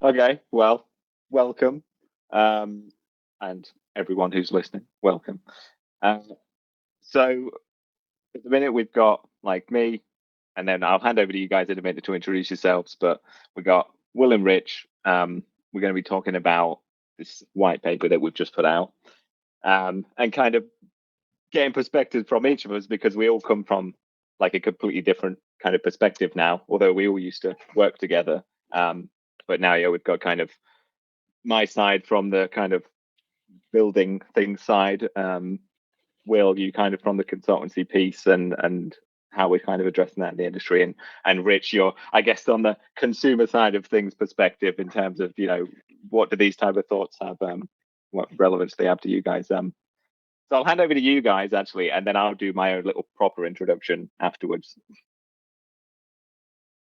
Okay, well, welcome. And everyone who's listening, welcome. So at the minute we've got like me, and then I'll hand over to you guys in a minute to introduce yourselves, but we got Will and Rich. We're going to be talking about this white paper that we've just put out, and kind of getting perspective from each of us, because we all come from like a completely different kind of perspective now, although we all used to work together. But now, yeah, we've got kind of my side from the kind of building things side. Will, you kind of from the consultancy piece and how we're kind of addressing that in the industry, and Rich, you're, I guess, on the consumer side of things perspective in terms of, you know, what do these type of thoughts have, what relevance they have to you guys. So I'll hand over to you guys actually, and then I'll do my own little proper introduction afterwards.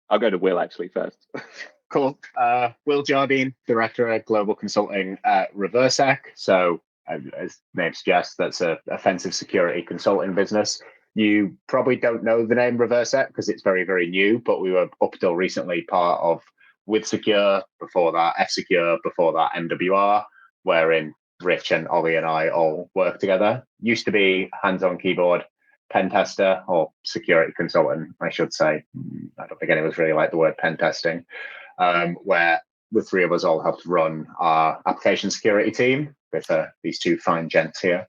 I'll go to Will actually first. Cool. Will Jardine, Director of Global Consulting at Reversec. So, as the name suggests, that's a offensive security consulting business. You probably don't know the name Reversec because it's very, very new, but we were up till recently part of WithSecure, before that F-Secure, before that MWR, wherein Rich and Ollie and I all work together. Used to be hands-on keyboard pen tester or security consultant, I should say. I don't think anyone's really like the word pen testing. Where the three of us all helped run our application security team with these two fine gents here.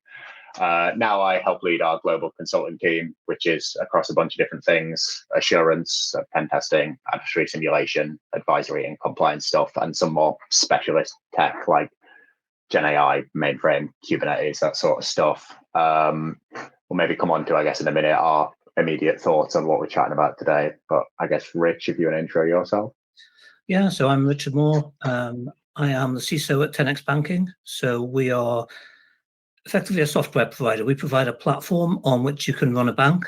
Now I help lead our global consulting team, which is across a bunch of different things: assurance, pen testing, adversary simulation, advisory and compliance stuff, and some more specialist tech like Gen AI, mainframe, Kubernetes, that sort of stuff. We'll maybe come on to, I guess, in a minute, our immediate thoughts on what we're chatting about today. But I guess, Rich, if you want to intro yourself. Yeah, so I'm Richard Moore. I am the CISO at 10x Banking. So we are effectively a software provider. We provide a platform on which you can run a bank.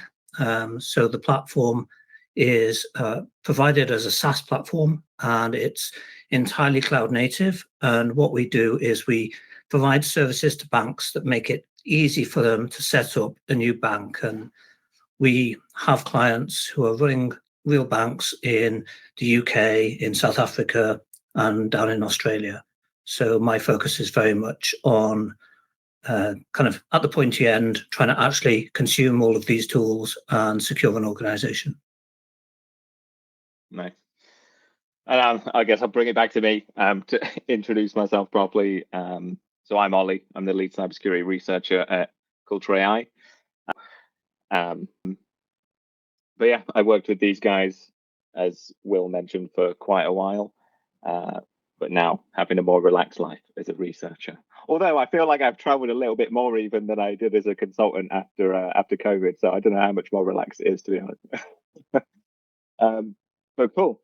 So the platform is provided as a SaaS platform, and it's entirely cloud native. And what we do is we provide services to banks that make it easy for them to set up a new bank. And we have clients who are running real banks in the UK, in South Africa, and down in Australia. So my focus is very much on kind of at the pointy end, trying to actually consume all of these tools and secure an organization. Nice. And I guess I'll bring it back to me to introduce myself properly. So I'm Ollie. I'm the lead cybersecurity researcher at CultureAI. But yeah, I worked with these guys, as Will mentioned, for quite a while. But now having a more relaxed life as a researcher. Although I feel like I've traveled a little bit more even than I did as a consultant after COVID. So I don't know how much more relaxed it is, to be honest. But cool.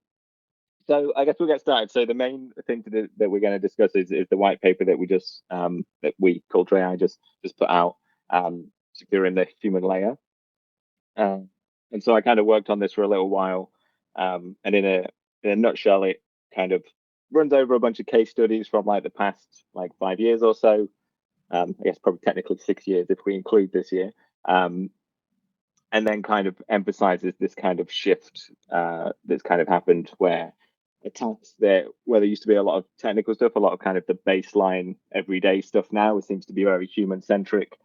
So I guess we'll get started. So the main thing that we're going to discuss is the white paper that we just CultureAI just put out, securing the human layer. And so I kind of worked on this for a little while, and in a nutshell, it kind of runs over a bunch of case studies from like the past like 5 years or so. I guess probably technically 6 years if we include this year, and then kind of emphasizes this kind of shift that's kind of happened where attacks where there used to be a lot of technical stuff, a lot of kind of the baseline everyday stuff now, it seems to be very human centric,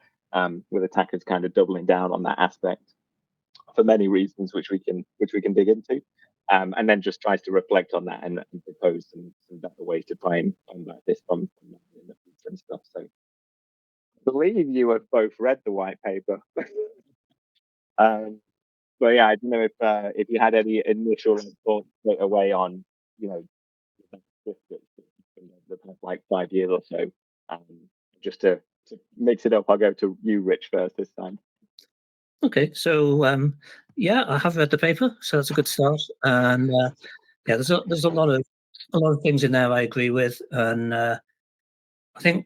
with attackers kind of doubling down on that aspect for many reasons, which we can dig into, and then just tries to reflect on that and propose some better ways to try and combat this from the future and stuff. So I believe you have both read the white paper. But yeah, I don't know if you had any initial thoughts straight away on, you know, the past like 5 years or so. Just to mix it up, I'll go to you, Rich, first this time. Okay, so yeah, I have read the paper, so that's a good start. And yeah, there's a lot of things in there I agree with, and I think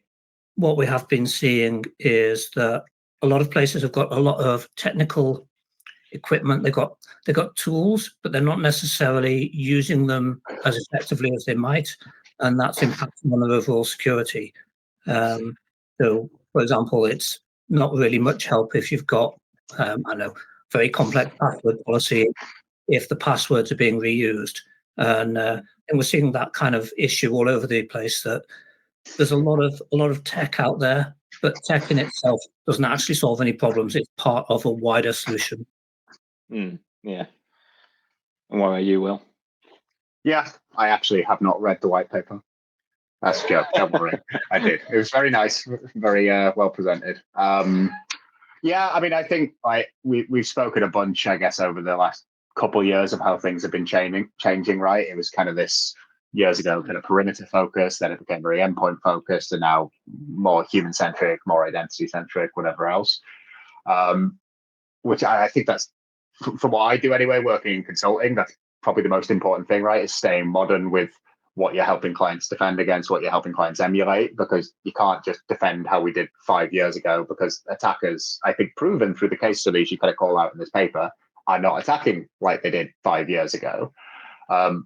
what we have been seeing is that a lot of places have got a lot of technical equipment. They've got tools, but they're not necessarily using them as effectively as they might, and that's impacting on their overall security. So, for example, it's not really much help if you've got very complex password policy if the passwords are being reused. And And we're seeing that kind of issue all over the place, that there's a lot of tech out there, but tech in itself doesn't actually solve any problems. It's part of a wider solution. Yeah. And what about you, Will? Yeah, I actually have not read the white paper. That's a joke. Don't worry. I did. It was very nice, very well presented. Yeah, I mean, I think we've spoken a bunch, I guess, over the last couple of years of how things have been changing, right? It was kind of this years ago kind of perimeter focused, then it became very endpoint focused, and now more human centric, more identity centric, whatever else. Which I think that's, from what I do anyway, working in consulting, that's probably the most important thing, right? Is staying modern with what you're helping clients defend against, what you're helping clients emulate, because you can't just defend how we did 5 years ago, because attackers, I think, proven through the case studies you kind of call out in this paper, are not attacking like they did 5 years ago.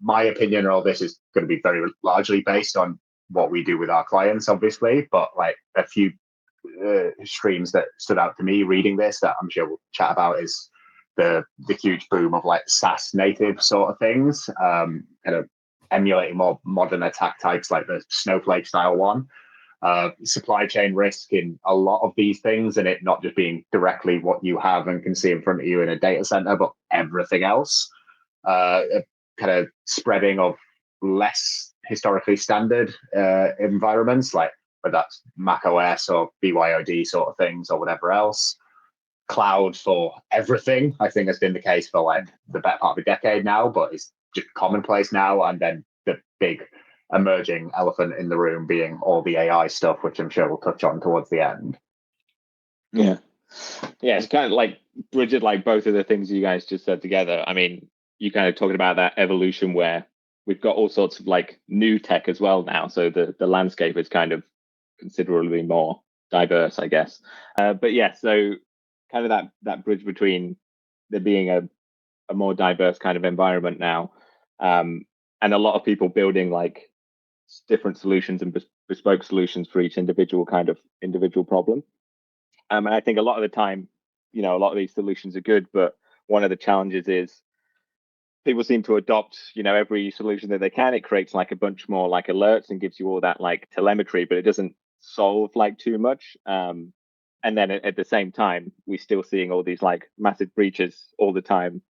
My opinion on all this is going to be very largely based on what we do with our clients, obviously, but like a few streams that stood out to me reading this that I'm sure we'll chat about is the huge boom of like SaaS native sort of things, kind of emulating more modern attack types like the Snowflake style one. Supply chain risk in a lot of these things, and it not just being directly what you have and can see in front of you in a data center, but everything else. Kind of spreading of less historically standard environments, like whether that's Mac OS or BYOD sort of things or whatever else. Cloud for everything, I think, has been the case for like the better part of a decade now, but it's just commonplace now. And then the big emerging elephant in the room being all the AI stuff, which I'm sure we'll touch on towards the end. Yeah, it's kind of like Bridget, like both of the things you guys just said together. I mean, you kind of talking about that evolution where we've got all sorts of like new tech as well now. So the landscape is kind of considerably more diverse, I guess. But yeah, so kind of that bridge between there being a more diverse kind of environment now, and a lot of people building like different solutions and bespoke solutions for each individual problem. And I think a lot of the time, a lot of these solutions are good, but one of the challenges is people seem to adopt, every solution that they can. It creates like a bunch more like alerts and gives you all that like telemetry, but it doesn't solve like too much. And then at the same time, we're still seeing all these like massive breaches all the time,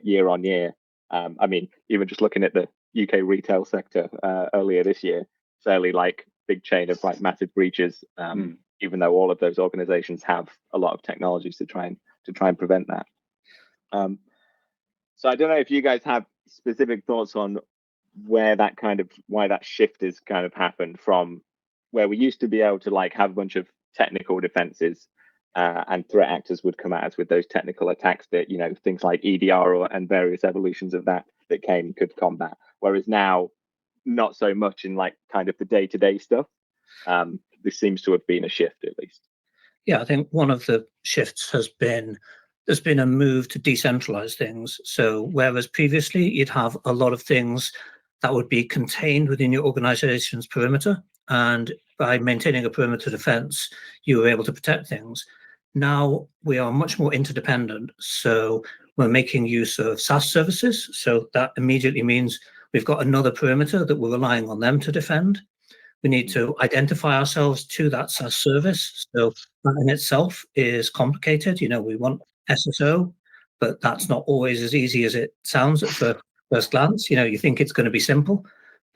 year on year. I mean, even just looking at the UK retail sector earlier this year, fairly like big chain of like massive breaches. Even though all of those organizations have a lot of technologies to try and prevent that. So I don't know if you guys have specific thoughts on why that shift has kind of happened from where we used to be able to like have a bunch of technical defenses, and threat actors would come at us with those technical attacks that, things like EDR and various evolutions of that could combat. Whereas now, not so much in like kind of the day-to-day stuff. This seems to have been a shift, at least. Yeah, I think one of the shifts has been there's been a move to decentralize things. So whereas previously you'd have a lot of things that would be contained within your organization's perimeter, and by maintaining a perimeter defense, you were able to protect things. Now we are much more interdependent. So we're making use of SaaS services. So that immediately means we've got another perimeter that we're relying on them to defend. We need to identify ourselves to that SaaS service. So that in itself is complicated. We want SSO, but that's not always as easy as it sounds at first glance. You think it's going to be simple,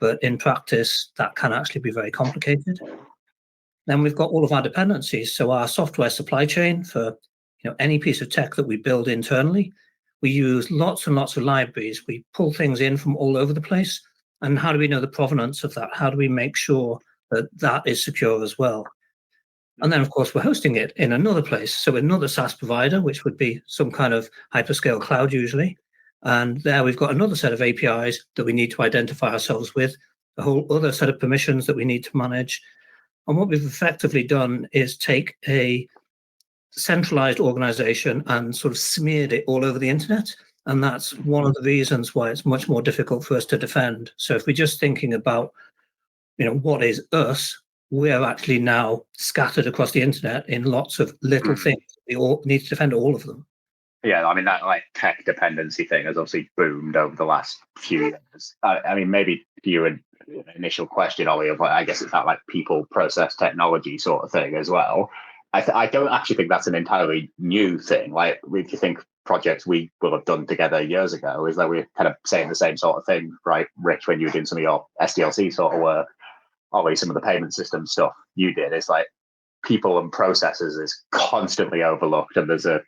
but in practice, that can actually be very complicated. Then we've got all of our dependencies. So our software supply chain for any piece of tech that we build internally, we use lots and lots of libraries. We pull things in from all over the place. And how do we know the provenance of that? How do we make sure that that is secure as well? And then, of course, we're hosting it in another place. So another SaaS provider, which would be some kind of hyperscale cloud usually. And there we've got another set of APIs that we need to identify ourselves with, a whole other set of permissions that we need to manage. And what we've effectively done is take a centralized organization and sort of smeared it all over the internet. And that's one of the reasons why it's much more difficult for us to defend. So if we're just thinking about, what is us, we're actually now scattered across the internet in lots of little things. We all need to defend all of them. Yeah, I mean, that like tech dependency thing has obviously boomed over the last few years. I mean, maybe to your initial question, Ollie, of like, I guess it's that like people, process, technology sort of thing as well. I don't actually think that's an entirely new thing. Like, if you think projects we will have done together years ago, is that we're kind of saying the same sort of thing, right? Rich, when you were doing some of your SDLC sort of work, Ollie, some of the payment system stuff you did, it's like people and processes is constantly overlooked, and there's a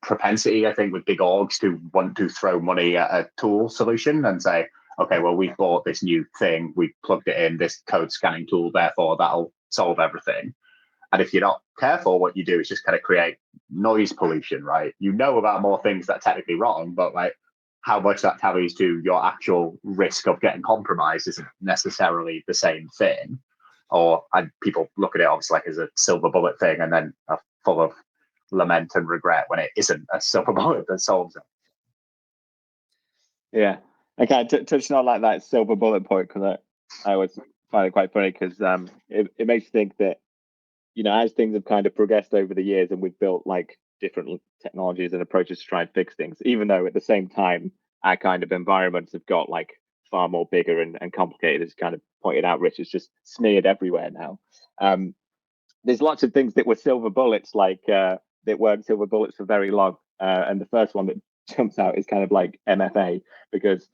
propensity, I think, with big orgs to want to throw money at a tool solution and say, okay, well, we bought this new thing, we plugged it in, this code scanning tool, therefore that'll solve everything. And if you're not careful, what you do is just kind of create noise pollution, right? You know about more things that are technically wrong, but like how much that tallies to your actual risk of getting compromised isn't necessarily the same thing. And people look at it obviously like as a silver bullet thing and then are full of lament and regret when it isn't a silver bullet that solves it. Yeah. Okay, touching on like that silver bullet point, because I always find it quite funny, because it makes you think that, you know, as things have kind of progressed over the years and we've built like different technologies and approaches to try and fix things, even though at the same time our kind of environments have got like far more bigger and complicated, as kind of pointed out, Rich, is just smeared everywhere now. There's lots of things that were silver bullets, like that weren't silver bullets for very long. And the first one that jumps out is kind of like MFA, because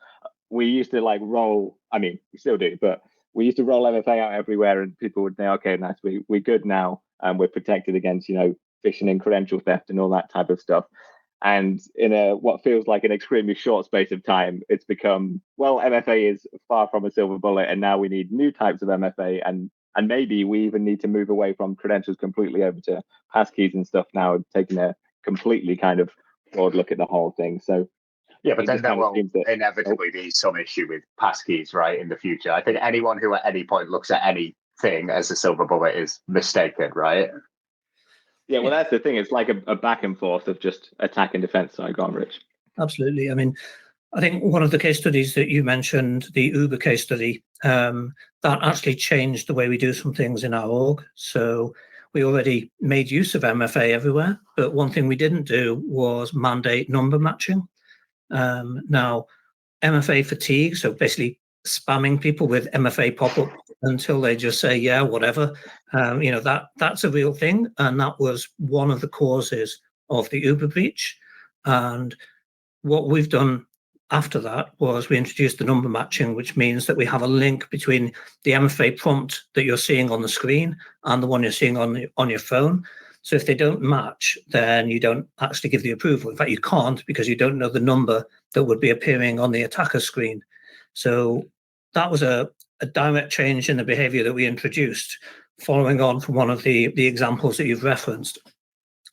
we used to like roll, I mean, we still do, but we used to roll MFA out everywhere, and people would say, okay, nice, we're good now, and we're protected against, you know, phishing and credential theft and all that type of stuff. And in a what feels like an extremely short space of time, it's become, well, MFA is far from a silver bullet, and now we need new types of MFA, and maybe we even need to move away from credentials completely over to passkeys and stuff now, taking a completely kind of broad look at the whole thing. So yeah, but then there will inevitably be some issue with passkeys, right, in the future. I think anyone who at any point looks at anything as a silver bullet is mistaken, right? Yeah, well, that's the thing. It's like a back and forth of just attack and defense. So go on, Rich. Absolutely. I mean, I think one of the case studies that you mentioned, the Uber case study, that actually changed the way we do some things in our org. So we already made use of MFA everywhere, but one thing we didn't do was mandate number matching. Now, MFA fatigue, so basically spamming people with MFA pop-up until they just say, yeah, whatever, you know, that's a real thing. And that was one of the causes of the Uber breach. And what we've done after that was we introduced the number matching, which means that we have a link between the MFA prompt that you're seeing on the screen and the one you're seeing on your phone. So if they don't match, then you don't actually give the approval. In fact, you can't, because you don't know the number that would be appearing on the attacker screen. So that was a direct change in the behavior that we introduced, following on from one of the examples that you've referenced.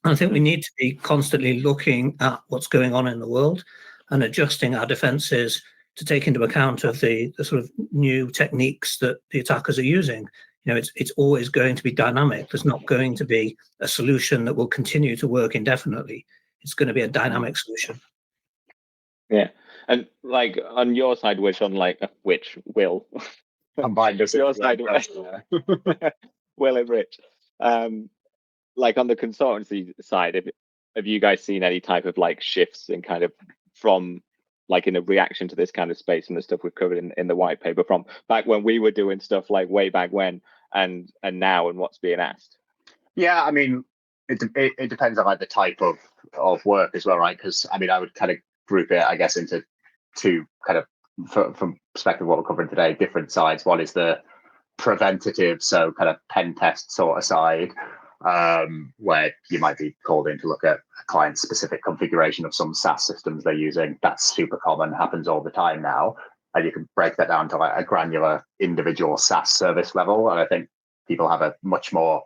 And I think we need to be constantly looking at what's going on in the world and adjusting our defenses to take into account of the sort of new techniques that the attackers are using. You know, it's always going to be dynamic. There's not going to be a solution that will continue to work indefinitely. It's going to be a dynamic solution. Yeah. And like on your side, Will, Combined as your side, Will and Rich, like on the consultancy side, have you guys seen any type of like shifts in kind of from like in a reaction to this kind of space and the stuff we've covered in the white paper, from back when we were doing stuff like way back when and now, and what's being asked? Yeah, I mean, it depends on like the type of work as well, right? Because I mean, I would kind of group it, I guess, into two kind of, from perspective of what we're covering today, different sides. One is the preventative, so kind of pen test sort of side, where you might be called in to look at a client specific configuration of some SaaS systems they're using. That's super common, happens all the time now. And you can break that down to like a granular individual SaaS service level. And I think people have a much more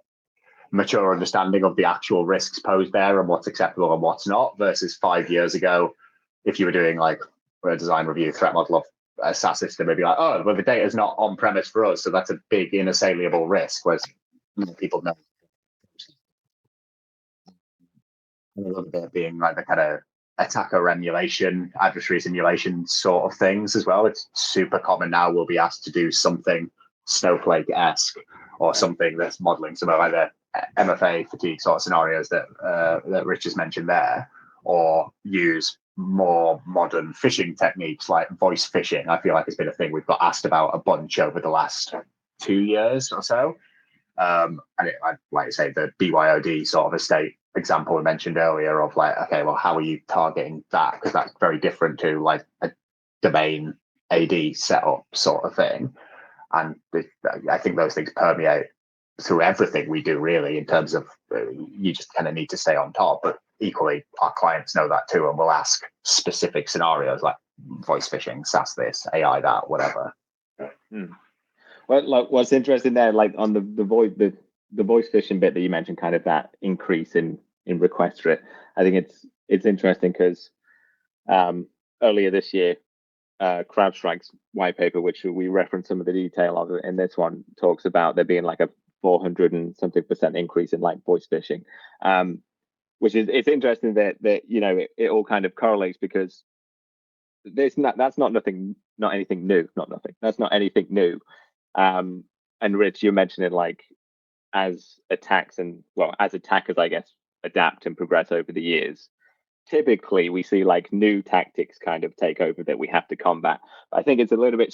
mature understanding of the actual risks posed there and what's acceptable and what's not, versus 5 years ago, if you were doing like a design review threat model of a SaaS system, it'd be like, oh, well, the data is not on premise for us, so that's a big inassailable risk. Whereas people know, and a little bit being like the kind of attacker emulation, adversary simulation sort of things as well. It's super common now. We'll be asked to do something Snowflake-esque or something that's modeling some of like the MFA fatigue sort of scenarios that Rich has mentioned there. or use more modern phishing techniques like voice phishing. I feel like it's been a thing we've got asked about a bunch over the last 2 years or so. And like I say, the BYOD sort of estate example we mentioned earlier of like, okay, well, how are you targeting that? Because that's very different to like a domain AD setup sort of thing. And I think those things permeate through everything we do, really, in terms of you just kind of need to stay on top. But equally, our clients know that too, and will ask specific scenarios like voice phishing, SaaS this, AI that, whatever. Well, like what's interesting there, like on the voice phishing bit that you mentioned, kind of that increase in requests for it. I think it's interesting because earlier this year, CrowdStrike's white paper, which we reference some of the detail of in this one, talks about there being like a 400 and something% increase in like voice phishing, which is it's interesting that it all kind of correlates because that's not anything new. That's not anything new. And Rich, you're mentioning like as attackers, I guess, adapt and progress over the years. Typically, we see like new tactics kind of take over that we have to combat. But I think it's a little bit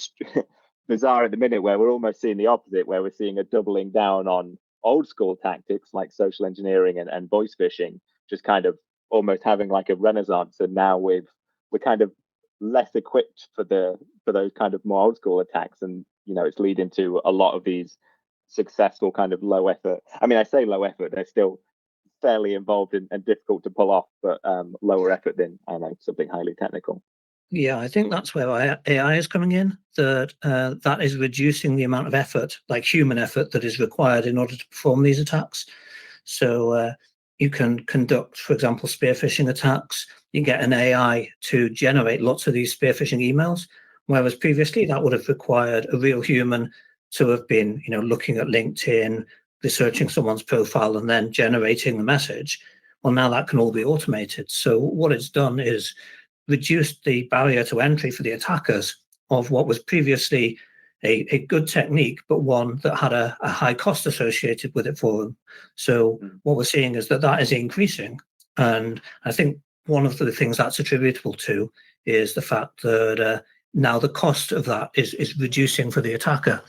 bizarre at the minute where we're almost seeing the opposite, where we're seeing a doubling down on old school tactics like social engineering and voice phishing, just kind of almost having like a renaissance. And now we're kind of less equipped for those kind of more old school attacks, and it's leading to a lot of these successful kind of low effort. I mean, I say low effort; they're still fairly involved and difficult to pull off, but lower effort than something highly technical. Yeah, I think that's where AI is coming in. That is reducing the amount of effort, like human effort, that is required in order to perform these attacks. So you can conduct, for example, spear phishing attacks. You get an AI to generate lots of these spear phishing emails, whereas previously that would have required a real human to have been, looking at LinkedIn, researching someone's profile, and then generating the message. Well, now that can all be automated. So what it's done is reduced the barrier to entry for the attackers of what was previously a good technique, but one that had a high cost associated with it for them. So what we're seeing is that is increasing. And I think one of the things that's attributable to is the fact that now the cost of that is reducing for the attacker.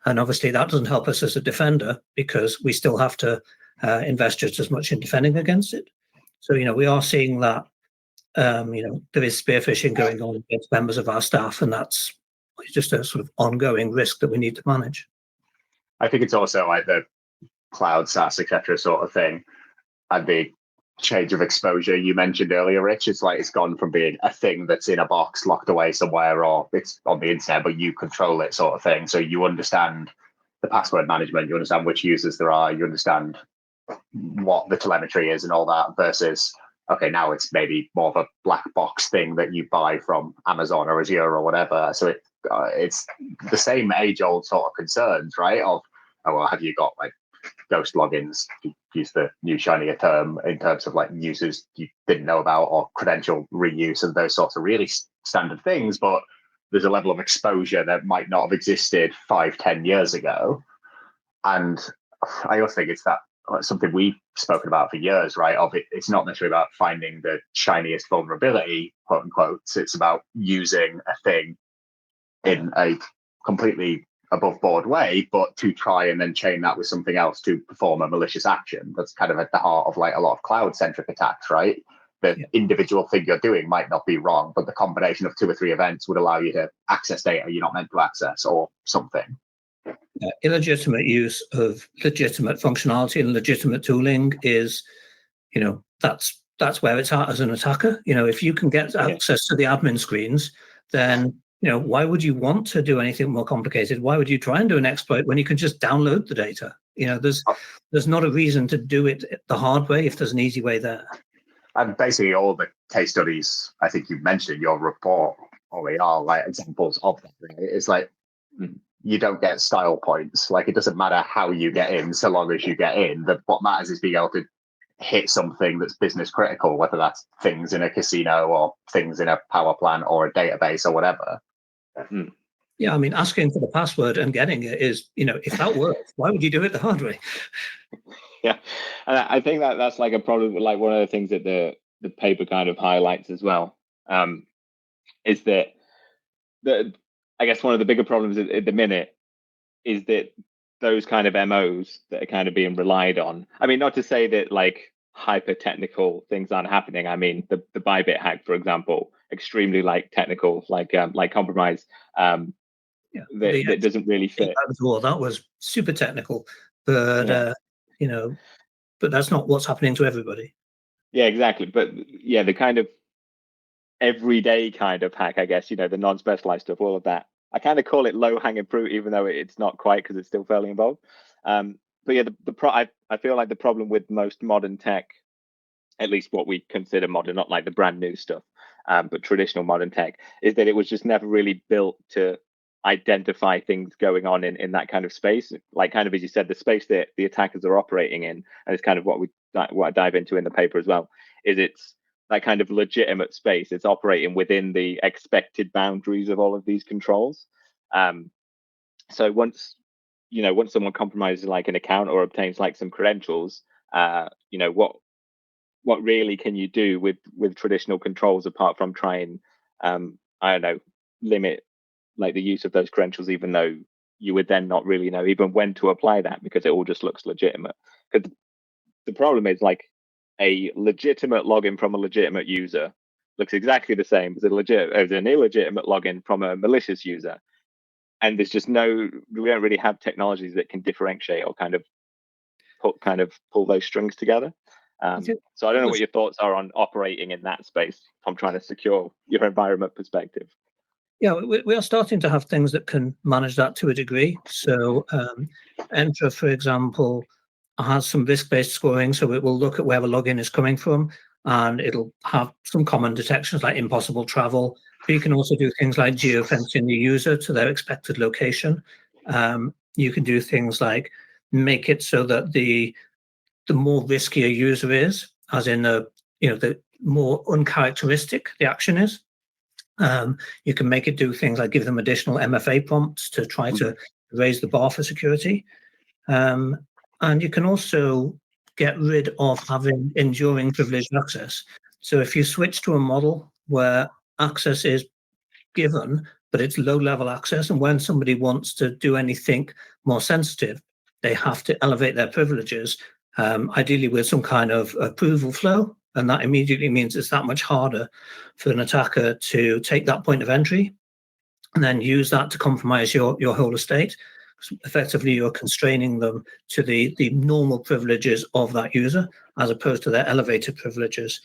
And obviously that doesn't help us as a defender because we still have to invest just as much in defending against it. So, we are seeing that, there is spear phishing going on against members of our staff, and that's just a sort of ongoing risk that we need to manage. I think it's also like the cloud SaaS, etc. sort of thing, and the change of exposure you mentioned earlier, Rich. It's like it's gone from being a thing that's in a box locked away somewhere, or it's on the internet, but you control it, sort of thing. So you understand the password management, you understand which users there are, you understand what the telemetry is and all that, versus okay, now it's maybe more of a black box thing that you buy from Amazon or Azure or whatever. So it's the same age-old sort of concerns, right? Of, oh, well, have you got like ghost logins, to use the new shinier term, in terms of like users you didn't know about, or credential reuse and those sorts of really standard things, but there's a level of exposure that might not have existed 5-10 years ago. And I also think it's something we've spoken about for years, right? It's not necessarily about finding the shiniest vulnerability, quote unquote. It's about using a thing in a completely above board way, but to try and then chain that with something else to perform a malicious action. That's kind of at the heart of like a lot of cloud centric attacks, right? The individual thing you're doing might not be wrong, but the combination of 2 or 3 events would allow you to access data you're not meant to access or something. Illegitimate use of legitimate functionality and legitimate tooling is, that's where it's at as an attacker. If you can get access to the admin screens, then why would you want to do anything more complicated? Why would you try and do an exploit when you can just download the data? There's not a reason to do it the hard way if there's an easy way there. And basically all the case studies I think you mentioned in your report, they are like examples of that. Right? It's like you don't get style points. Like it doesn't matter how you get in, so long as you get in. What matters is being able to hit something that's business critical, whether that's things in a casino or things in a power plant or a database or whatever. Yeah, I mean, asking for the password and getting it is, if that works, why would you do it the hard way? Yeah, and I think that's like a problem. Like one of the things that the the paper kind of highlights as well, is that I guess one of the bigger problems at the minute is that those kind of MOs that are kind of being relied on. I mean, not to say that like hyper technical things aren't happening. I mean, the Bybit hack, for example, extremely like technical, like compromise. That doesn't really fit. That was super technical, but but that's not what's happening to everybody. Yeah, exactly. But yeah, the kind of everyday kind of hack, I guess, the non-specialized stuff, all of that. I kind of call it low-hanging fruit, even though it's not quite, because it's still fairly involved. But yeah, I feel like the problem with most modern tech, at least what we consider modern, not like the brand new stuff, but traditional modern tech, is that it was just never really built to identify things going on in that kind of space. Like kind of as you said, the space that the attackers are operating in, and it's kind of what I dive into in the paper as well, is it's that kind of legitimate space. It's operating within the expected boundaries of all of these controls. So once someone compromises like an account or obtains like some credentials, what really can you do with traditional controls apart from try and I don't know, limit like the use of those credentials, even though you would then not really know even when to apply that, because it all just looks legitimate. Because the problem is like a legitimate login from a legitimate user looks exactly the same as an illegitimate login from a malicious user, and we don't really have technologies that can differentiate or kind of pull those strings together. So I don't know what your thoughts are on operating in that space from trying to secure your environment perspective. Yeah, we are starting to have things that can manage that to a degree. So Entra, for example, has some risk-based scoring, so it will look at where the login is coming from, and it'll have some common detections like impossible travel. But you can also do things like geofencing the user to their expected location. You can do things like make it so that the more risky a user is, as in the more uncharacteristic the action is. You can make it do things like give them additional MFA prompts to try to raise the bar for security. And you can also get rid of having enduring privileged access. So if you switch to a model where access is given, but it's low-level access, and when somebody wants to do anything more sensitive, they have to elevate their privileges, ideally with some kind of approval flow. And that immediately means it's that much harder for an attacker to take that point of entry and then use that to compromise your whole estate. Effectively, you're constraining them to the normal privileges of that user as opposed to their elevated privileges.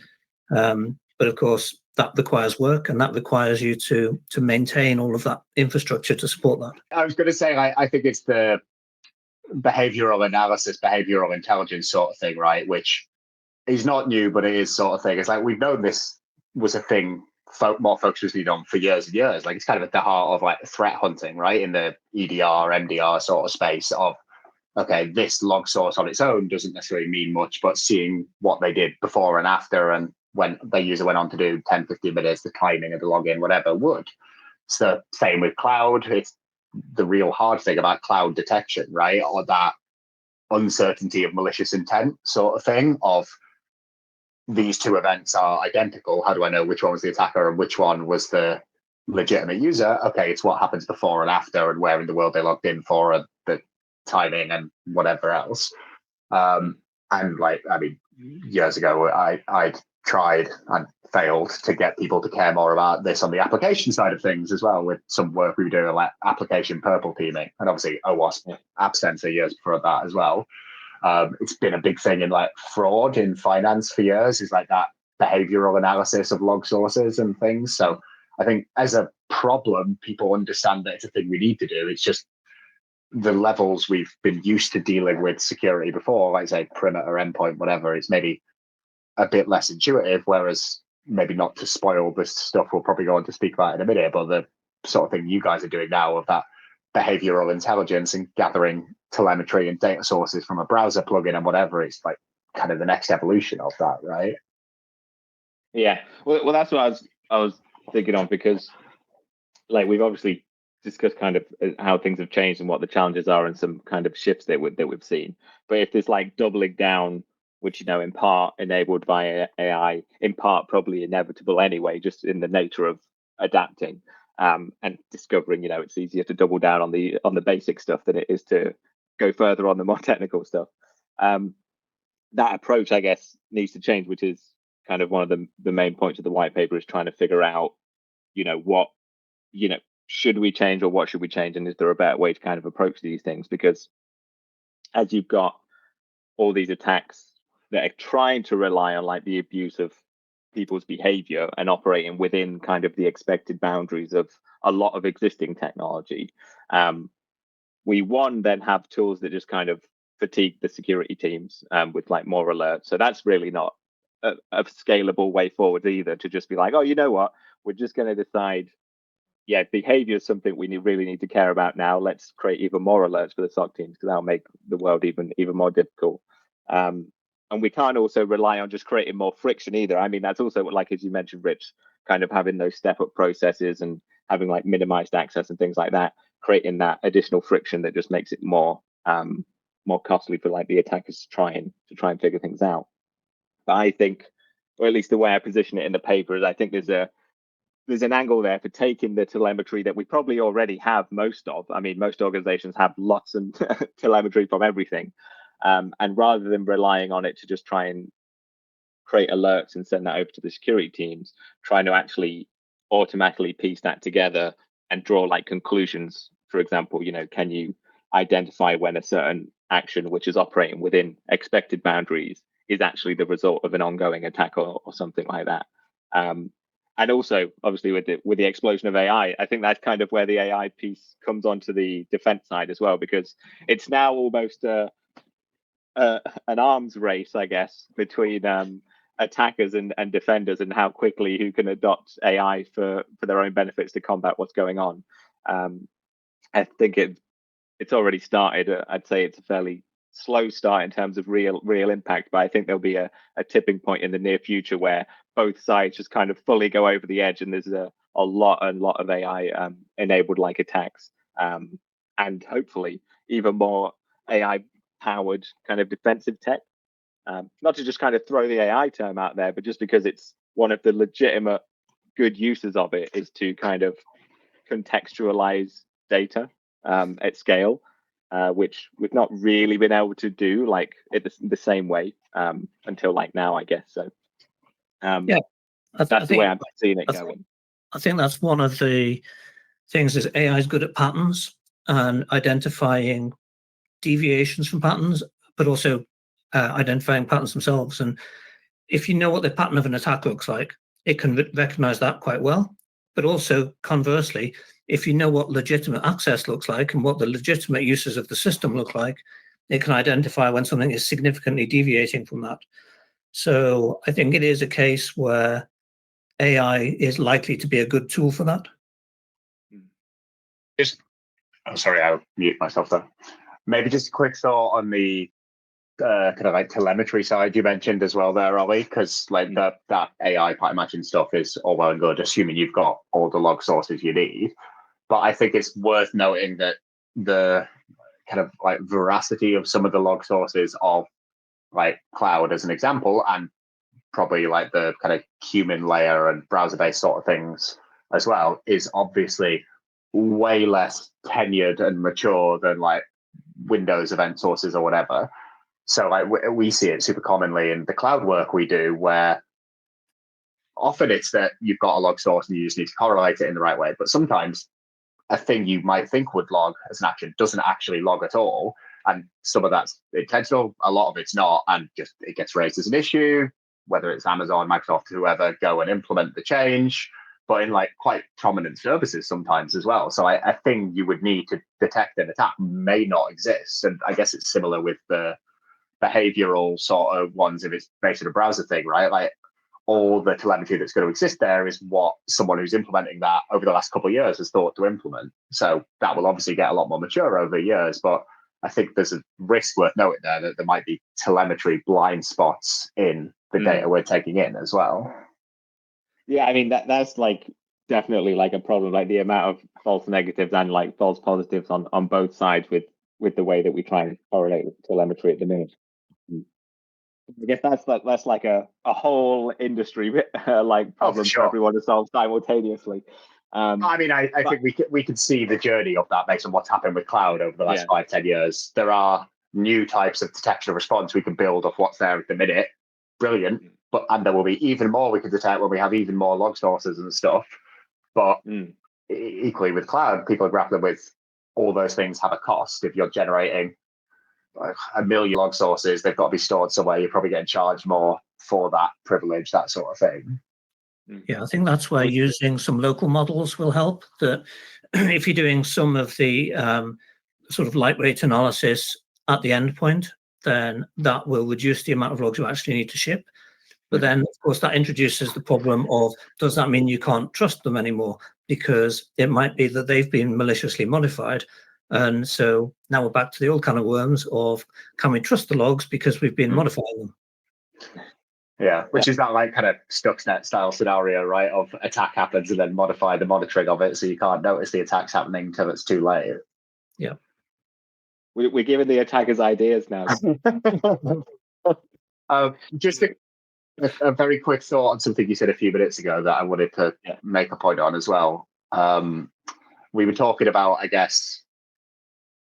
But of course, that requires work, and that requires you to maintain all of that infrastructure to support that. I was going to say, I think it's the behavioral analysis, behavioral intelligence sort of thing, right? Which is not new, but it is sort of thing. It's like we've known this was a thing more folks was on for years and years. Like it's kind of at the heart of like threat hunting, right? In the EDR, MDR sort of space of, okay, this log source on its own doesn't necessarily mean much, but seeing what they did before and after, and when the user went on to do 10, 15 minutes, the timing of the login, whatever would. It's the same with cloud. It's the real hard thing about cloud detection, right? Or that uncertainty of malicious intent sort of thing of these two events are identical. How do I know which one was the attacker and which one was the legitimate user? Okay, it's what happens before and after and where in the world they logged in for and the timing and whatever else. And like, I mean, years ago, I tried and failed to get people to care more about this on the application side of things as well, with some work we were doing like application purple teaming, and obviously OWASP App Sensor years before that as well. It's been a big thing in like fraud in finance for years, is like that behavioral analysis of log sources and things. So I think as a problem, people understand that it's a thing we need to do. It's just the levels we've been used to dealing with security before, like say perimeter, endpoint, whatever, it's maybe a bit less intuitive, whereas maybe not to spoil this stuff we'll probably go on to speak about in a minute, but the sort of thing you guys are doing now of that behavioral intelligence and gathering telemetry and data sources from a browser plugin and whatever, it's like kind of the next evolution of that, right? Yeah, well, that's what I was thinking on, because like we've obviously discussed kind of how things have changed and what the challenges are and some kind of shifts that we've seen. But if there's like doubling down which, in part enabled by AI, in part probably inevitable anyway, just in the nature of adapting and discovering, it's easier to double down on the basic stuff than it is to go further on the more technical stuff. That approach, I guess, needs to change, which is kind of one of the main points of the white paper, is trying to figure out, what, should we change, or what should we change, and is there a better way to kind of approach these things? Because as you've got all these attacks that are trying to rely on like the abuse of people's behavior and operating within kind of the expected boundaries of a lot of existing technology, we then have tools that just kind of fatigue the security teams with like more alerts. So that's really not a scalable way forward either, to just be like, oh, you know what, we're just going to decide, behavior is something we really need to care about now. Let's create even more alerts for the SOC teams, because that'll make the world even more difficult. And we can't also rely on just creating more friction either. I mean, that's also, like, as you mentioned, Rich, kind of having those step-up processes and having like minimized access and things like that, creating that additional friction that just makes it more costly for like the attackers to try and figure things out. But I think, or at least the way I position it in the paper, is I think there's an angle there for taking the telemetry that we probably already have most of. I mean, most organizations have lots of telemetry from everything. And rather than relying on it to just try and create alerts and send that over to the security teams, trying to actually automatically piece that together and draw like conclusions. For example, can you identify when a certain action which is operating within expected boundaries is actually the result of an ongoing attack or something like that? And also, obviously, with the explosion of AI, I think that's kind of where the AI piece comes onto the defense side as well, because it's now almost an arms race, I guess, between attackers and defenders, and how quickly who can adopt AI for their own benefits to combat what's going on. I think it's already started. I'd say it's a fairly slow start in terms of real impact, but I think there'll be a tipping point in the near future where both sides just kind of fully go over the edge, and there's a lot of AI enabled like attacks, and hopefully even more AI powered kind of defensive tech. Not to just kind of throw the AI term out there, but just because it's one of the legitimate good uses of it is to kind of contextualize data at scale, which we've not really been able to do like the same way until like now, I guess. So that's the way I'm seeing it going. I think that's one of the things, is AI is good at patterns and identifying deviations from patterns, but also identifying patterns themselves. And if you know what the pattern of an attack looks like, it can recognize that quite well. But also, conversely, if you know what legitimate access looks like and what the legitimate uses of the system look like, it can identify when something is significantly deviating from that. So I think it is a case where AI is likely to be a good tool for that. Sorry, I'll mute myself there. Maybe just a quick thought on the kind of like telemetry side you mentioned as well there, Ollie, because like that AI pattern matching stuff is all well and good, assuming you've got all the log sources you need. But I think it's worth noting that the kind of like veracity of some of the log sources of like cloud, as an example, and probably like the kind of human layer and browser-based sort of things as well, is obviously way less tenured and mature than like Windows event sources or whatever. So like we see it super commonly in the cloud work we do, where often it's that you've got a log source and you just need to correlate it in the right way. But sometimes a thing you might think would log as an action doesn't actually log at all. And some of that's intentional, a lot of it's not, and just it gets raised as an issue, whether it's Amazon, Microsoft, whoever, go and implement the change, but in like quite prominent services sometimes as well. So a thing you would need to detect an attack may not exist. And I guess it's similar with the behavioral sort of ones if it's based on a browser thing, right? Like all the telemetry that's going to exist there is what someone who's implementing that over the last couple of years has thought to implement. So that will obviously get a lot more mature over years, but I think there's a risk worth noting there that there might be telemetry blind spots in the data we're taking in as well. Yeah, I mean that's like definitely like a problem, like the amount of false negatives and like false positives on both sides with the way that we try and correlate with telemetry at the minute. I guess that's like a whole industry like problem sure. for everyone to solve simultaneously. I mean, I think we could see the journey of that based on what's happened with cloud over the last 5-10 years. There are new types of detection and response we can build off what's there at the minute. Brilliant. And there will be even more we can detect when we have even more log sources and stuff. But equally with cloud, people are grappling with all those things have a cost. If you're generating like 1 million log sources, they've got to be stored somewhere. You're probably getting charged more for that privilege, that sort of thing. Yeah, I think that's where using some local models will help. That if you're doing some of the sort of lightweight analysis at the endpoint, then that will reduce the amount of logs you actually need to ship. But then, of course, that introduces the problem of, does that mean you can't trust them anymore? Because it might be that they've been maliciously modified. And so now we're back to the old kind of worms of, can we trust the logs because we've been modifying them? Yeah, which is that like kind of Stuxnet style scenario, right? Of attack happens and then modify the monitoring of it so you can't notice the attack's happening until it's too late. Yeah. We're giving the attackers ideas now. Just a very quick thought on something you said a few minutes ago that I wanted to make a point on as well. We were talking about, I guess,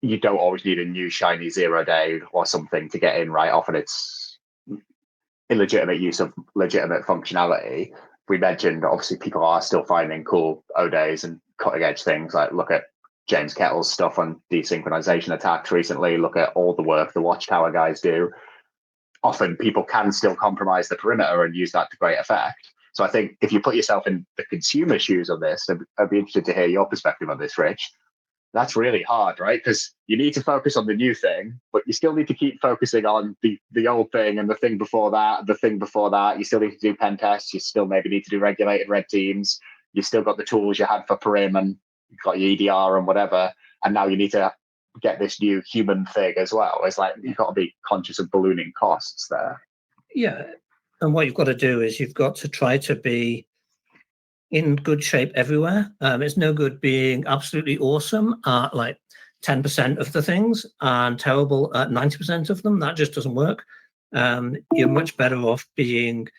you don't always need a new shiny 0-day or something to get in, right? Often it's illegitimate use of legitimate functionality. We mentioned, obviously, people are still finding cool O-days and cutting edge things. Like, look at James Kettle's stuff on desynchronization attacks recently. Look at all the work the Watchtower guys do. Often people can still compromise the perimeter and use that to great effect. So I think if you put yourself in the consumer shoes on this, I'd be interested to hear your perspective on this, Rich. That's really hard, right? Because you need to focus on the new thing, but you still need to keep focusing on the old thing and the thing before that, the thing before that. You still need to do pen tests. You still maybe need to do regulated red teams. You still got the tools you had for Perim and you've got your EDR and whatever. And now you need to get this new human thing as well. It's like you've got to be conscious of ballooning costs there. Yeah. And what you've got to do is you've got to try to be in good shape everywhere. It's no good being absolutely awesome at like 10% of the things and terrible at 90% of them. That just doesn't work. You're much better off being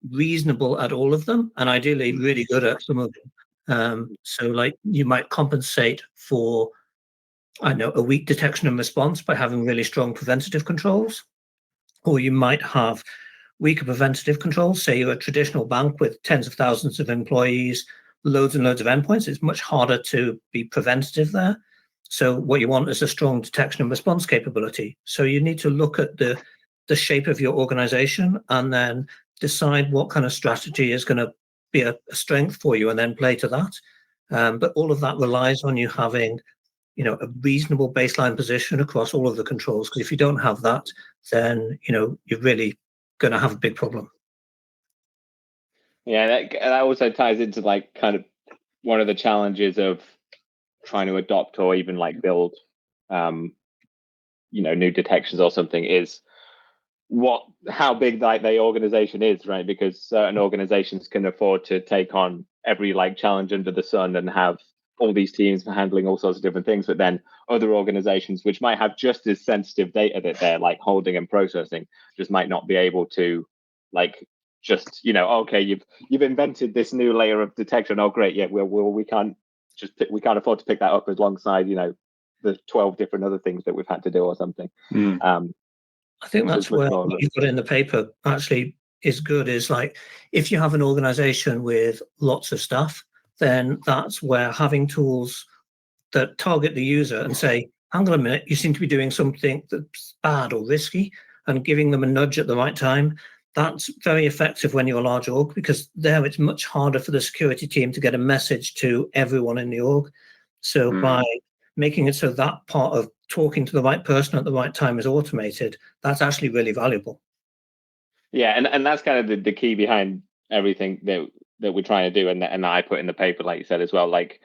reasonable at all of them and ideally really good at some of them. So like you might compensate for, I know, a weak detection and response by having really strong preventative controls, or you might have weaker preventative controls. Say you're a traditional bank with tens of thousands of employees, loads and loads of endpoints. It's much harder to be preventative there. So what you want is a strong detection and response capability. So you need to look at the shape of your organization and then decide what kind of strategy is going to be a strength for you and then play to that. But all of that relies on you having, a reasonable baseline position across all of the controls. Because if you don't have that, then, you're really going to have a big problem. Yeah, that also ties into like kind of one of the challenges of trying to adopt or even like build, new detections or something is how big like the organization is, right? Because certain organizations can afford to take on every like challenge under the sun and have all these teams for handling all sorts of different things, but then other organizations which might have just as sensitive data that they're like holding and processing just might not be able to like just okay, you've invented this new layer of detection. Oh great, yeah, we can't afford to pick that up alongside the 12 different other things that we've had to do or something. I think that's where what you've got in the paper actually is good, is like if you have an organization with lots of stuff, then that's where having tools that target the user and say, hang on a minute, you seem to be doing something that's bad or risky, and giving them a nudge at the right time. That's very effective when you're a large org, because there it's much harder for the security team to get a message to everyone in the org. So by making it so that part of talking to the right person at the right time is automated, that's actually really valuable. Yeah, and that's kind of the key behind everything that we're trying to do, and I put in the paper, like you said as well, like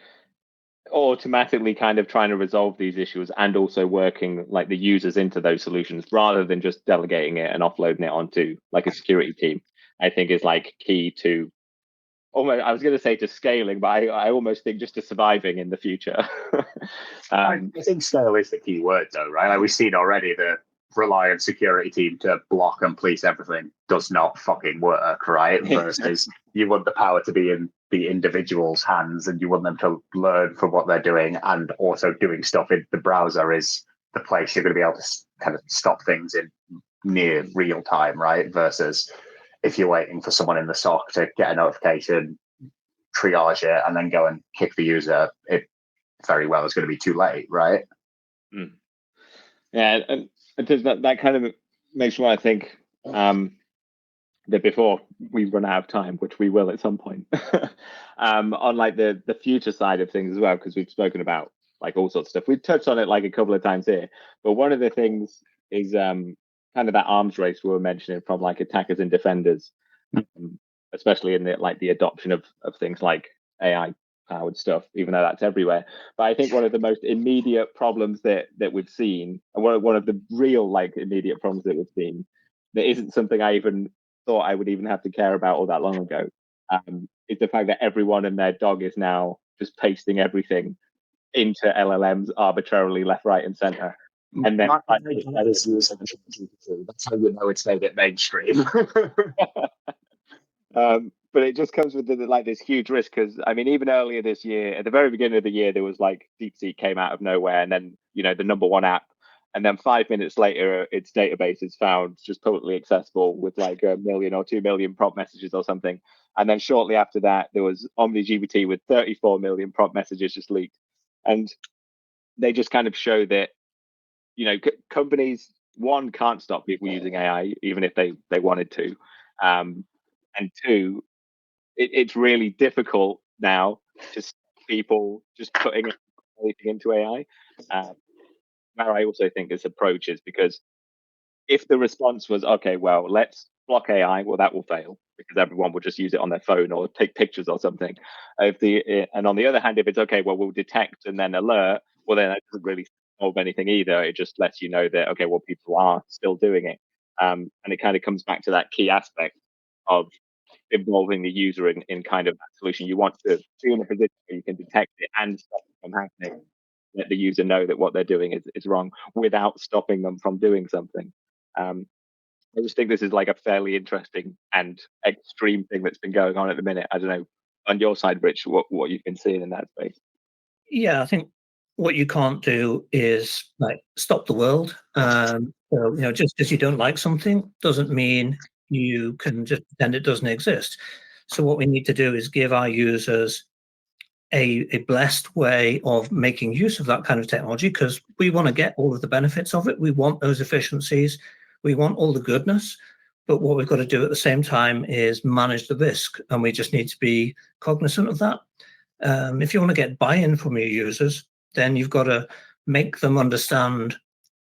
automatically kind of trying to resolve these issues and also working like the users into those solutions rather than just delegating it and offloading it onto like a security team. I think is like key to almost, I was going to say to scaling, but I almost think just to surviving in the future. I think scale is the key word though, right? Like we've seen already the rely on security team to block and police everything does not fucking work, right? Versus you want the power to be in the individual's hands, and you want them to learn from what they're doing, and also doing stuff in the browser is the place you're going to be able to kind of stop things in near real time, right? Versus if you're waiting for someone in the SOC to get a notification, triage it, and then go and kick the user, it very well is going to be too late, right? Yeah, and that kind of makes me want to think that before we run out of time, which we will at some point, on like the future side of things as well, because we've spoken about like all sorts of stuff. We've touched on it like a couple of times here, but one of the things is kind of that arms race we were mentioning from like attackers and defenders, especially in the adoption of things like AI powered stuff, even though that's everywhere. But I think one of the most immediate problems that we've seen, and one of the real like immediate problems that we've seen, that isn't something I even thought I would even have to care about all that long ago, is the fact that everyone and their dog is now just pasting everything into LLMs arbitrarily left, right, and center. And then that's how you know it's made it mainstream. But it just comes with like this huge risk, because I mean, even earlier this year, at the very beginning of the year, there was like DeepSeek came out of nowhere, and then the number one app, and then 5 minutes later, its database is found just publicly accessible with like 1 million or 2 million prompt messages or something. And then shortly after that, there was OmniGPT with 34 million prompt messages just leaked, and they just kind of show that companies, one, can't stop people using AI even if they wanted to, and two, it's really difficult now to stop people just putting anything into AI. Where I also think this approach is, because if the response was, okay, well, let's block AI, well, that will fail because everyone will just use it on their phone or take pictures or something. And on the other hand, if it's okay, well, we'll detect and then alert, well, then that doesn't really solve anything either. It just lets you know that, okay, well, people are still doing it. And it kind of comes back to that key aspect of involving the user in kind of that solution. You want to be in a position where you can detect it and stop it from happening. Let the user know that what they're doing is wrong without stopping them from doing something. I just think this is like a fairly interesting and extreme thing that's been going on at the minute. I don't know, on your side, Rich, what you've been seeing in that space. Yeah, I think what you can't do is like stop the world. So, just because you don't like something doesn't mean you can just pretend it doesn't exist. So what we need to do is give our users a blessed way of making use of that kind of technology, because we want to get all of the benefits of it. We want those efficiencies. We want all the goodness. But what we've got to do at the same time is manage the risk, and we just need to be cognizant of that. If you want to get buy-in from your users, then you've got to make them understand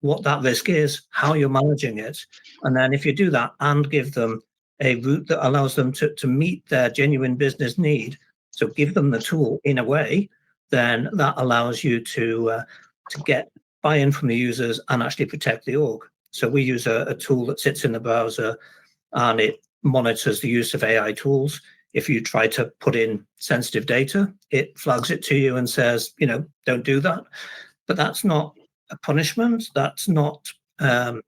what that risk is, how you're managing it. And then if you do that and give them a route that allows them to meet their genuine business need, so give them the tool in a way, then that allows you to get buy-in from the users and actually protect the org. So we use a tool that sits in the browser, and it monitors the use of AI tools. If you try to put in sensitive data, it flags it to you and says, don't do that. But that's not a punishment. That's not the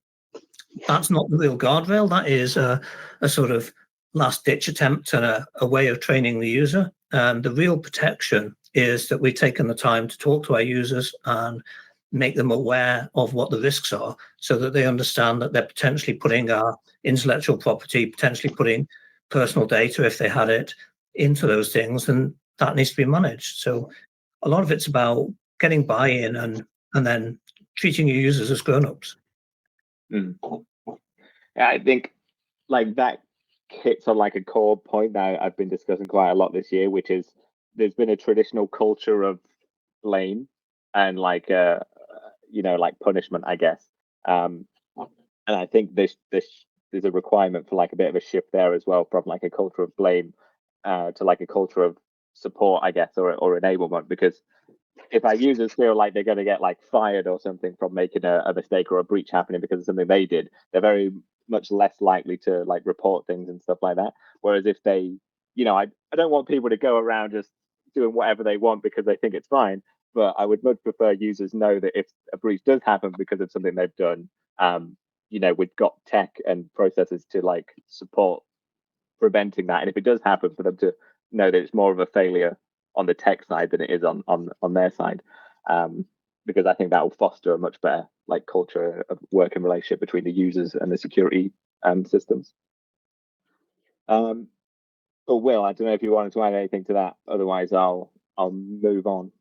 real guardrail. That is a sort of last-ditch attempt and a way of training the user. The real protection is that we've taken the time to talk to our users and make them aware of what the risks are, so that they understand that they're potentially putting our intellectual property, potentially putting personal data, if they had it, into those things, and that needs to be managed. So a lot of it's about getting buy-in and then treating your users as grown-ups. Yeah, I think like that hits on like a core point that I've been discussing quite a lot this year, which is there's been a traditional culture of blame and like like punishment, I guess. And I think this there's a requirement for like a bit of a shift there as well, from like a culture of blame to like a culture of support, I guess, or enablement. Because if our users feel like they're going to get like fired or something from making a mistake or a breach happening because of something they did, they're very much less likely to like report things and stuff like that. Whereas if they, I don't want people to go around just doing whatever they want because they think it's fine. But I would much prefer users know that if a breach does happen because of something they've done, we've got tech and processes to like support preventing that. And if it does happen, for them to know that it's more of a failure on the tech side than it is on their side. Because I think that will foster a much better like culture of working relationship between the users and the security systems. But Will, I don't know if you wanted to add anything to that. Otherwise, I'll move on.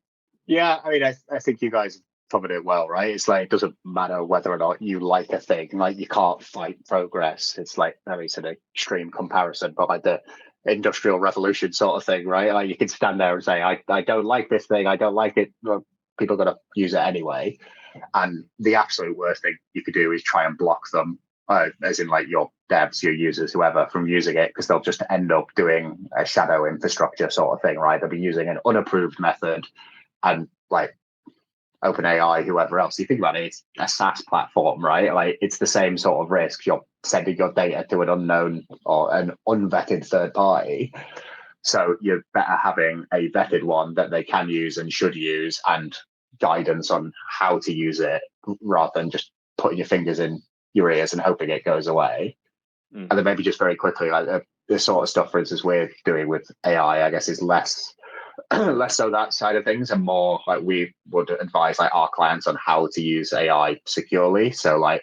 Yeah, I mean, I think you guys covered it well, right? It's like, it doesn't matter whether or not you like a thing. Like, you can't fight progress. It's like, I mean, it's an extreme comparison, but like the Industrial Revolution sort of thing, right? Like, you can stand there and say, I don't like this thing. I don't like it. Well, people are going to use it anyway. And the absolute worst thing you could do is try and block them, as in like your devs, your users, whoever, from using it, because they'll just end up doing a shadow infrastructure sort of thing, right? They'll be using an unapproved method, and like OpenAI, whoever else, you think about it, it's a SaaS platform, right? Like, it's the same sort of risk. You're sending your data to an unknown or an unvetted third party. So you're better having a vetted one that they can use and should use, and guidance on how to use it, rather than just putting your fingers in your ears and hoping it goes away. And then maybe just very quickly, like the sort of stuff, for instance, we're doing with AI, I guess, is less so that side of things, and more like we would advise like our clients on how to use AI securely. So like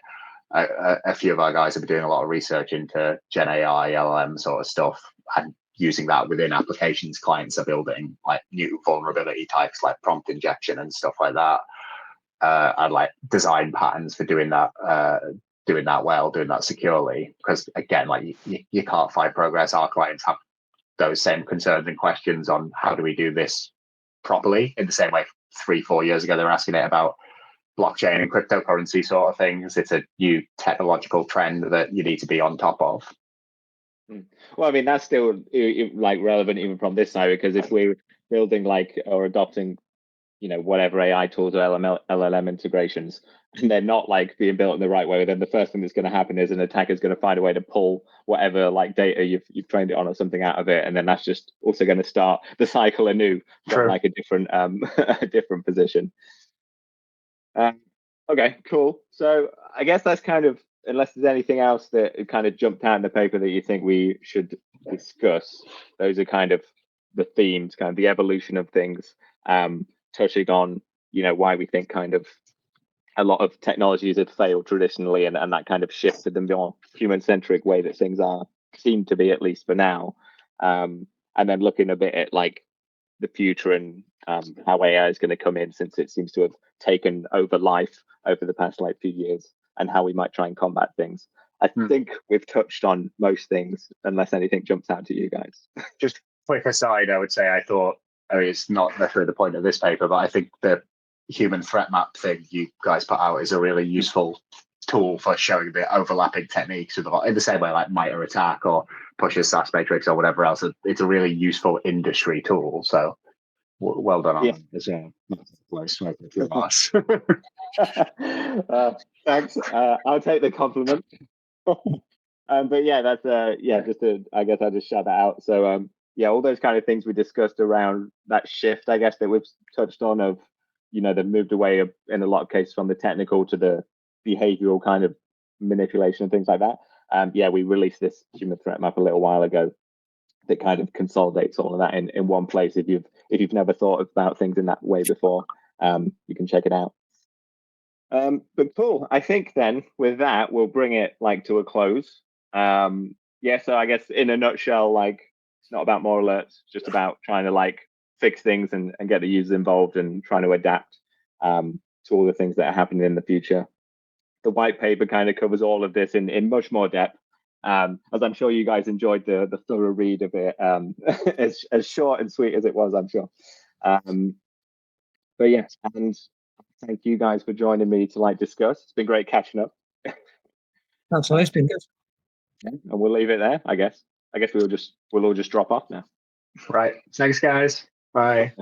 a few of our guys have been doing a lot of research into Gen AI, LLM sort of stuff, and using that within applications clients are building, like new vulnerability types like prompt injection and stuff like that, and like design patterns for doing that well, doing that securely. Because again, like you can't fight progress. Our clients have those same concerns and questions on how do we do this properly, in the same way 3-4 years ago they were asking it about blockchain and cryptocurrency sort of things. It's a new technological trend that you need to be on top of. Well, I mean, that's still like relevant even from this side, because if we're building like or adopting whatever AI tools or LLM integrations, and they're not like being built in the right way, then the first thing that's going to happen is an attacker is going to find a way to pull whatever like data you've trained it on or something out of it, and then that's just also going to start the cycle anew from like a different a different position. Okay, cool. So I guess that's kind of, unless there's anything else that kind of jumped out in the paper that you think we should discuss, those are kind of the themes, kind of the evolution of things, touching on, why we think kind of a lot of technologies have failed traditionally, and that kind of shift to the more human-centric way that things seem to be, at least for now. And then looking a bit at like the future and how AI is going to come in, since it seems to have taken over life over the past like few years, and how we might try and combat things. I think we've touched on most things, unless anything jumps out to you guys. Just quick aside, I would say I mean, it's not necessarily the point of this paper, but I think the human threat map thing you guys put out is a really useful tool for showing the overlapping techniques in the same way like MITRE ATT&CK or Push's SAS matrix or whatever else. It's a really useful industry tool. So well done on that. It's thanks. I'll take the compliment. But yeah, that's I guess I'll just shout that out. So all those kind of things we discussed around that shift, I guess, that we've touched on, of they've moved away in a lot of cases from the technical to the behavioral kind of manipulation and things like that. We released this human threat map a little while ago that kind of consolidates all of that in one place. If you've never thought about things in that way before, you can check it out. But cool. I think then with that, we'll bring it like to a close. So I guess in a nutshell, like, it's not about more alerts, it's just about trying to like fix things and get the users involved and trying to adapt to all the things that are happening in the future. The white paper kind of covers all of this in much more depth. As I'm sure you guys enjoyed the thorough read of it, as short and sweet as it was, I'm sure. But yes, and thank you guys for joining me to like discuss. It's been great catching up. That's all. It's been good. And we'll leave it there, I guess. We'll all just drop off now. Right. Thanks, guys. Bye.